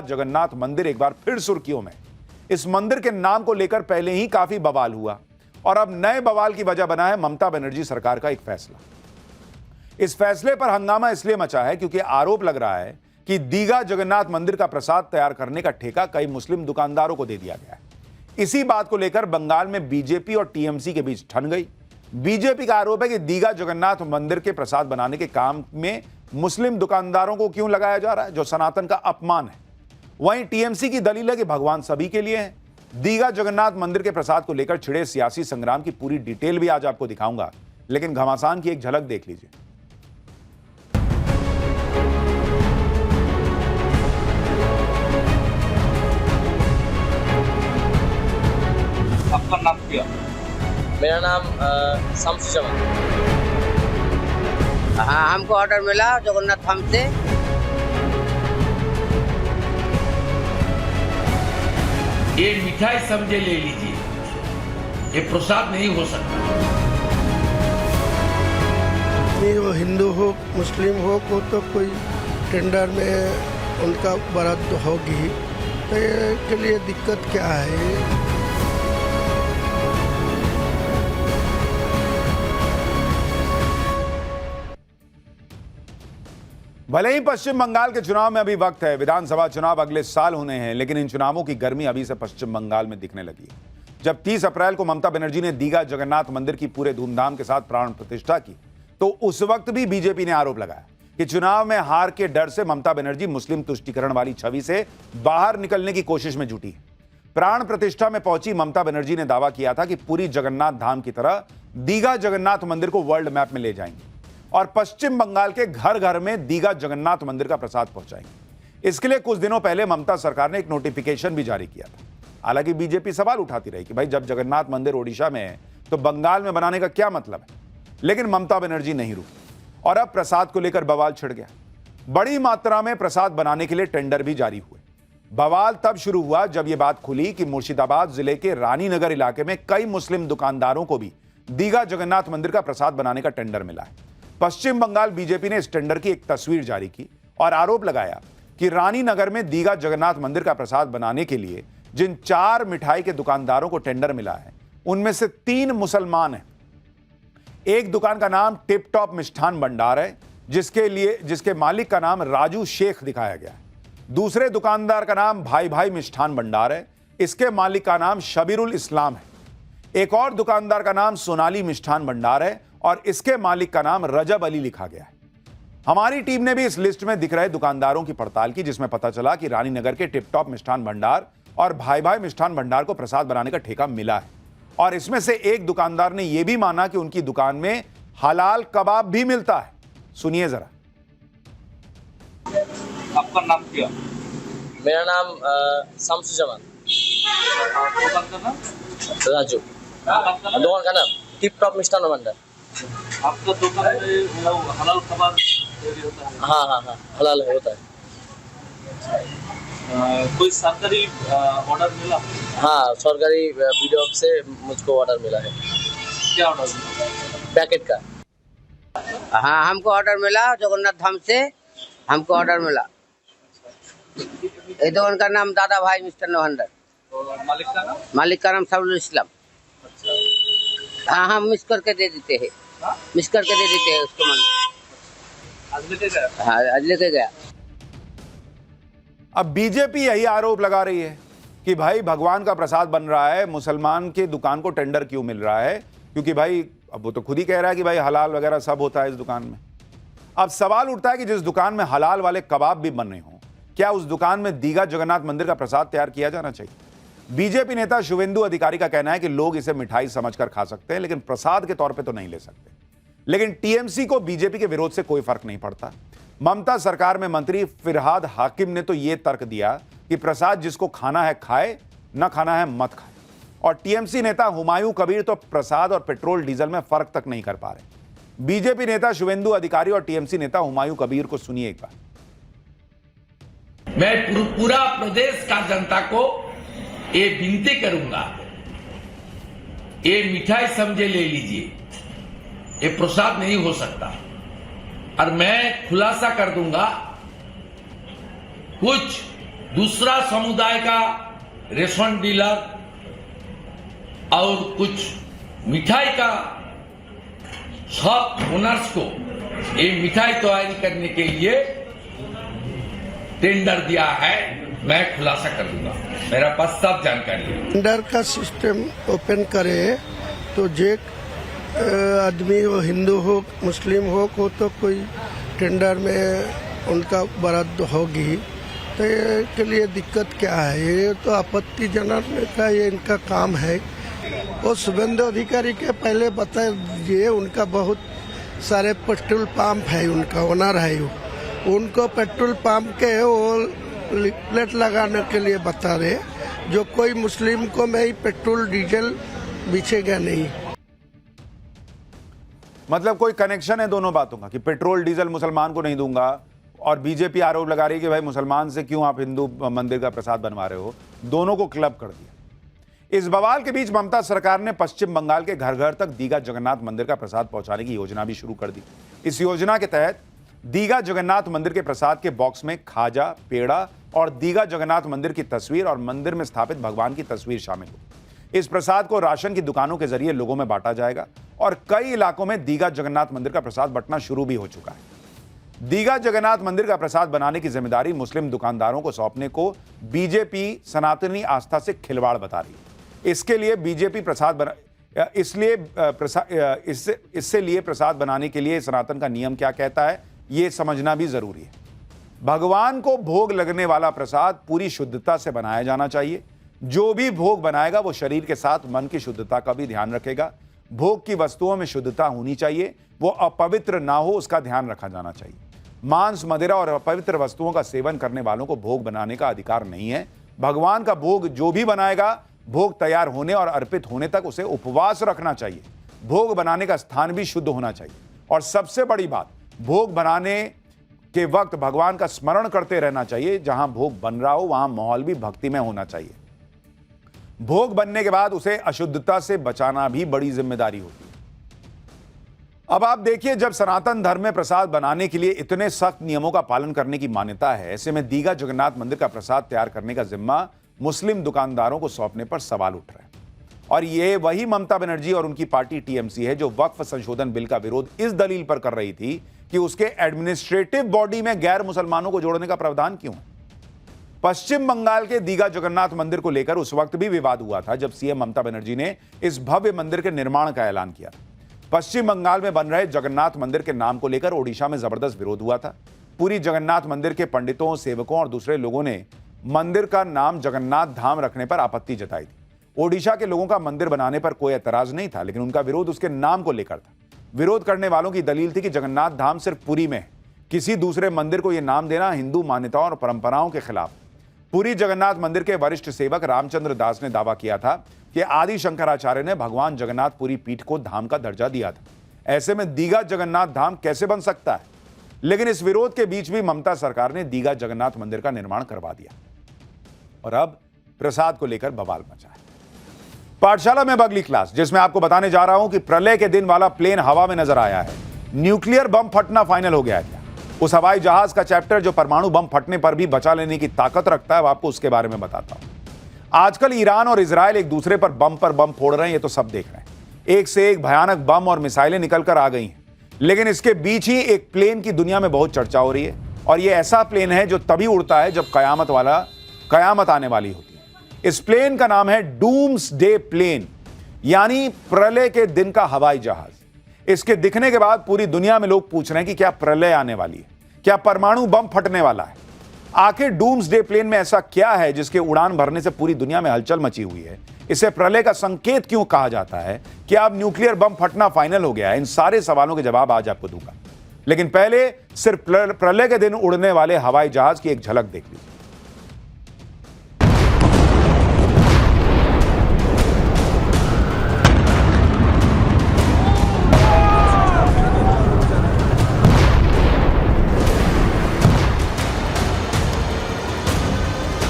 जगन्नाथ मंदिर एक बार फिर सुर्खियों में। इस मंदिर के नाम को लेकर पहले ही काफी बवाल हुआ और अब नए बवाल की वजह बना है ममता बनर्जी सरकार का एक फैसला। इस फैसले पर हंगामा इसलिए मचा है क्योंकि आरोप लग रहा है कि दीघा जगन्नाथ मंदिर का प्रसाद तैयार करने का ठेका कई मुस्लिम दुकानदारों को दे दिया गया है। इसी बात को लेकर बंगाल में बीजेपी और टीएमसी के बीच ठन गई। बीजेपी का आरोप है कि दीघा जगन्नाथ मंदिर के प्रसाद बनाने के काम में मुस्लिम दुकानदारों को क्यों लगाया जा रहा है, जो सनातन का अपमान है। वहीं टीएमसी की दलील है कि भगवान सभी के लिए है। दीघा जगन्नाथ मंदिर के प्रसाद को लेकर छिड़े सियासी संग्राम की पूरी डिटेल भी आज आपको दिखाऊंगा, लेकिन घमासान की एक झलक देख लीजिए। आपका नाम क्या? मेरा नाम शमसुज्जमान। हाँ, हमको ऑर्डर मिला जगन्नाथ धाम से। ये मिठाई समझे ले लीजिए, ये प्रसाद नहीं हो सकता। नहीं, वो हिंदू हो मुस्लिम हो वो तो कोई टेंडर में उनका बरात तो होगी, तो के लिए दिक्कत क्या है। भले ही पश्चिम बंगाल के चुनाव में अभी वक्त है, विधानसभा चुनाव अगले साल होने हैं, लेकिन इन चुनावों की गर्मी अभी से पश्चिम बंगाल में दिखने लगी है। जब 30 अप्रैल को ममता बनर्जी ने दीघा जगन्नाथ मंदिर की पूरे धूमधाम के साथ प्राण प्रतिष्ठा की, तो उस वक्त भी बीजेपी ने आरोप लगाया कि चुनाव में हार के डर से ममता बनर्जी मुस्लिम तुष्टीकरण वाली छवि से बाहर निकलने की कोशिश में जुटी है। प्राण प्रतिष्ठा में पहुंची ममता बनर्जी ने दावा किया था कि पूरी जगन्नाथ धाम की तरह दीघा जगन्नाथ मंदिर को वर्ल्ड मैप में ले जाएंगे और पश्चिम बंगाल के घर घर में दीघा जगन्नाथ मंदिर का प्रसाद पहुंचाएंगे। इसके लिए कुछ दिनों पहले ममता सरकार ने एक नोटिफिकेशन भी जारी किया था। हालांकि बीजेपी सवाल उठाती रही कि भाई जब जगन्नाथ मंदिर ओडिशा में है तो बंगाल में बनाने का क्या मतलब है, लेकिन ममता बनर्जी नहीं रुकी और अब प्रसाद को लेकर बवाल छिड़ गया। बड़ी मात्रा में प्रसाद बनाने के लिए टेंडर भी जारी हुए। बवाल तब शुरू हुआ जब यह बात खुली कि मुर्शिदाबाद जिले के रानीनगर इलाके में कई मुस्लिम दुकानदारों को भी दीघा जगन्नाथ मंदिर का प्रसाद बनाने का टेंडर मिला है। पश्चिम बंगाल बीजेपी ने इस टेंडर की एक तस्वीर जारी की और आरोप लगाया कि रानीनगर में दीघा जगन्नाथ मंदिर का प्रसाद बनाने के लिए जिन 4 मिठाई के दुकानदारों को टेंडर मिला है, उनमें से 3 मुसलमान हैं। एक दुकान का नाम टिप टॉप मिष्ठान भंडार है, जिसके मालिक का नाम राजू शेख दिखाया गया है। दूसरे दुकानदार का नाम भाई भाई मिष्ठान भंडार है, इसके मालिक का नाम शबीरुल इस्लाम है। एक और दुकानदार का नाम सोनाली मिष्ठान भंडार है और इसके मालिक का नाम रजब अली लिखा गया है। हमारी टीम ने भी इस लिस्ट में दिख रहे दुकानदारों की पड़ताल की, जिसमें पता चला कि रानीनगर के टिप टॉप मिष्ठान भंडार और भाई भाई मिष्ठान भंडार को प्रसाद बनाने का ठेका मिला है और इसमें से एक दुकानदार ने यह भी माना कि उनकी दुकान में हलाल कबाब भी मिलता है। सुनिए जरा। आपका नाम क्या? मेरा नाम शमसुज्जमान। दुकान का नाम? राजू। दुकान का नाम टिप टॉप मिष्ठान भंडार। आपका दुकान में हलाल कबाब होता है? हाँ, हलाल होता है। कोई सरकारी ऑर्डर मिला? हाँ, सरकारी वीडियो से मुझको ऑर्डर मिला है। क्या ऑर्डर मिला? पैकेट का। हाँ, हमको ऑर्डर मिला जगन्नाथ धाम से, हमको ऑर्डर मिला। ये दुकान का नाम दादा भाई मिष्ठान भंडार। और मालिक का नाम? मालिक का नाम शबीरुल इस्लाम। हाँ, हम मिक्स करके दे देते हैं। मिक्स करके दे देते हैं उसको। आज लेके गया? हाँ, आज लेके गया। अब बीजेपी यही आरोप लगा रही है कि भाई भगवान का प्रसाद बन रहा है, मुसलमान की दुकान को टेंडर क्यों मिल रहा है, क्योंकि भाई अब वो तो खुद ही कह रहा है कि भाई हलाल वगैरह सब होता है इस दुकान में। अब सवाल उठता है कि जिस दुकान में हलाल वाले कबाब भी बन रहे हों, क्या उस दुकान में दीघा जगन्नाथ मंदिर का प्रसाद तैयार किया जाना चाहिए? बीजेपी नेता शुवेंदु अधिकारी का कहना है कि लोग इसे मिठाई समझकर खा सकते हैं, लेकिन प्रसाद के तौर पे तो नहीं ले सकते। लेकिन टीएमसी को बीजेपी के विरोध से कोई फर्क नहीं पड़ता। ममता सरकार में मंत्री फिरहाद हाकिम ने तो यह तर्क दिया कि प्रसाद जिसको खाना है खाए, न खाना है मत खाए। और टीएमसी नेता हुमायूं कबीर तो प्रसाद और पेट्रोल डीजल में फर्क तक नहीं कर पा रहे। बीजेपी नेता शुवेंदु अधिकारी और टीएमसी नेता हुमायूं कबीर को सुनिए एक बार। मैं पूरा प्रदेश का जनता को ये विनती करूंगा, ये मिठाई समझे ले लीजिए, ये प्रसाद नहीं हो सकता। और मैं खुलासा कर दूंगा, कुछ दूसरा समुदाय का रेशन डीलर और कुछ मिठाई का शॉप ओनर्स को ये मिठाई तैयारी करने के लिए टेंडर दिया है। मैं खुलासा कर दूंगा, मेरा पास सब जानकारी है। टेंडर का सिस्टम ओपन करे तो जे आदमी हो, हिंदू हो, मुस्लिम हो तो कोई टेंडर में उनका बरात होगी, तो ये के लिए दिक्कत क्या है? ये तो आपत्तिजनक का ये इनका काम है। वो शुभेंदु अधिकारी के पहले बता दीजिए, उनका बहुत सारे पेट्रोल पंप है, उनका ओनर है वो, उनको पेट्रोल पंप के वो लिफलेट लगाने के लिए बता रहे, जो कोई मुस्लिम को मैं पेट्रोल डीजल बेचेगा नहीं। मतलब कोई कनेक्शन है दोनों बातों का कि पेट्रोल डीजल मुसलमान को नहीं दूंगा, और बीजेपी आरोप लगा रही है कि भाई मुसलमान से क्यों आप हिंदू मंदिर का प्रसाद बनवा रहे हो। दोनों को क्लब कर दिया। इस बवाल के बीच ममता सरकार ने पश्चिम बंगाल के घर घर तक दीघा जगन्नाथ मंदिर का प्रसाद पहुंचाने की योजना भी शुरू कर दी। इस योजना के तहत दीघा जगन्नाथ मंदिर के प्रसाद के बॉक्स में खाजा, पेड़ा और दीघा जगन्नाथ मंदिर की तस्वीर और मंदिर में स्थापित भगवान की तस्वीर शामिल हो। इस प्रसाद को राशन की दुकानों के जरिए लोगों में बांटा जाएगा और कई इलाकों में दीघा जगन्नाथ मंदिर का प्रसाद बंटना शुरू भी हो चुका है। दीघा जगन्नाथ मंदिर का प्रसाद बनाने की जिम्मेदारी मुस्लिम दुकानदारों को सौंपने को बीजेपी सनातनी आस्था से खिलवाड़ बता रही है। इसके लिए बीजेपी इससे लिए प्रसाद बनाने के लिए सनातन का नियम क्या कहता है, यह समझना भी जरूरी है। भगवान को भोग लगने वाला प्रसाद पूरी शुद्धता से बनाया जाना चाहिए। जो भी भोग बनाएगा वो शरीर के साथ मन की शुद्धता का भी ध्यान रखेगा। भोग की वस्तुओं में शुद्धता होनी चाहिए, वो अपवित्र ना हो, उसका ध्यान रखा जाना चाहिए। मांस, मदिरा और अपवित्र वस्तुओं का सेवन करने वालों को भोग बनाने का अधिकार नहीं है। भगवान का भोग जो भी बनाएगा, भोग तैयार होने और अर्पित होने तक उसे उपवास रखना चाहिए। भोग बनाने का स्थान भी शुद्ध होना चाहिए और सबसे बड़ी बात, भोग बनाने के वक्त भगवान का स्मरण करते रहना चाहिए। जहां भोग बन रहा हो वहां माहौल भी भक्तिमय होना चाहिए। भोग बनने के बाद उसे अशुद्धता से बचाना भी बड़ी जिम्मेदारी होती है। अब आप देखिए, जब सनातन धर्म में प्रसाद बनाने के लिए इतने सख्त नियमों का पालन करने की मान्यता है, ऐसे में दीघा जगन्नाथ मंदिर का प्रसाद तैयार करने का जिम्मा मुस्लिम दुकानदारों को सौंपने पर सवाल उठ रहे हैं। और ये वही ममता बनर्जी और उनकी पार्टी टीएमसी है जो वक्फ संशोधन बिल का विरोध इस दलील पर कर रही थी कि उसके एडमिनिस्ट्रेटिव बॉडी में गैर मुसलमानों को जोड़ने का प्रावधान क्यों है। पश्चिम बंगाल के दीघा जगन्नाथ मंदिर को लेकर उस वक्त भी विवाद हुआ था जब सीएम ममता बनर्जी ने इस भव्य मंदिर के निर्माण का ऐलान किया। पश्चिम बंगाल में बन रहे जगन्नाथ मंदिर के नाम को लेकर ओडिशा में जबरदस्त विरोध हुआ था। पूरी जगन्नाथ मंदिर के पंडितों, सेवकों और दूसरे लोगों ने मंदिर का नाम जगन्नाथ धाम रखने पर आपत्ति जताई थी। ओडिशा के लोगों का मंदिर बनाने पर कोई एतराज नहीं था, लेकिन उनका विरोध उसके नाम को लेकर था। विरोध करने वालों की दलील थी कि जगन्नाथ धाम सिर्फ पुरी में है, किसी दूसरे मंदिर को यह नाम देना हिंदू मान्यताओं और परंपराओं के खिलाफ। पुरी जगन्नाथ मंदिर के वरिष्ठ सेवक रामचंद्र दास ने दावा किया था कि आदि शंकराचार्य ने भगवान जगन्नाथ पुरी पीठ को धाम का दर्जा दिया था। ऐसे में दीघा जगन्नाथ धाम कैसे बन सकता है? लेकिन इस विरोध के बीच भी ममता सरकार ने दीघा जगन्नाथ मंदिर का निर्माण करवा दिया और अब प्रसाद को लेकर बवाल मचा है। पाठशाला में अगली क्लास, जिसमें आपको बताने जा रहा हूं कि प्रलय के दिन वाला प्लेन हवा में नजर आया है। न्यूक्लियर बम फटना फाइनल हो गया है। उस हवाई जहाज का चैप्टर जो परमाणु बम फटने पर भी बचा लेने की ताकत रखता है, आपको उसके बारे में बताता हूं। आजकल ईरान और इजराइल एक दूसरे पर बम फोड़ रहे हैं, ये तो सब देख रहे हैं। एक से एक भयानक बम और मिसाइलें निकलकर आ गई हैं, लेकिन इसके बीच ही एक प्लेन की दुनिया में बहुत चर्चा हो रही है। और यह ऐसा प्लेन है जो तभी उड़ता है जब कयामत आने वाली होती है। इस प्लेन का नाम है डूम्सडे प्लेन, यानी प्रलय के दिन का हवाई जहाज। इसके दिखने के बाद पूरी दुनिया में लोग पूछ रहे हैं कि क्या प्रलय आने वाली है, क्या परमाणु बम फटने वाला है। आखिर डूम्सडे प्लेन में ऐसा क्या है जिसके उड़ान भरने से पूरी दुनिया में हलचल मची हुई है? इसे प्रलय का संकेत क्यों कहा जाता है? क्या अब न्यूक्लियर बम फटना फाइनल हो गया है? इन सारे सवालों के जवाब आज आपको दूंगा, लेकिन पहले सिर्फ प्रलय के दिन उड़ने वाले हवाई जहाज की एक झलक देख लीजिए।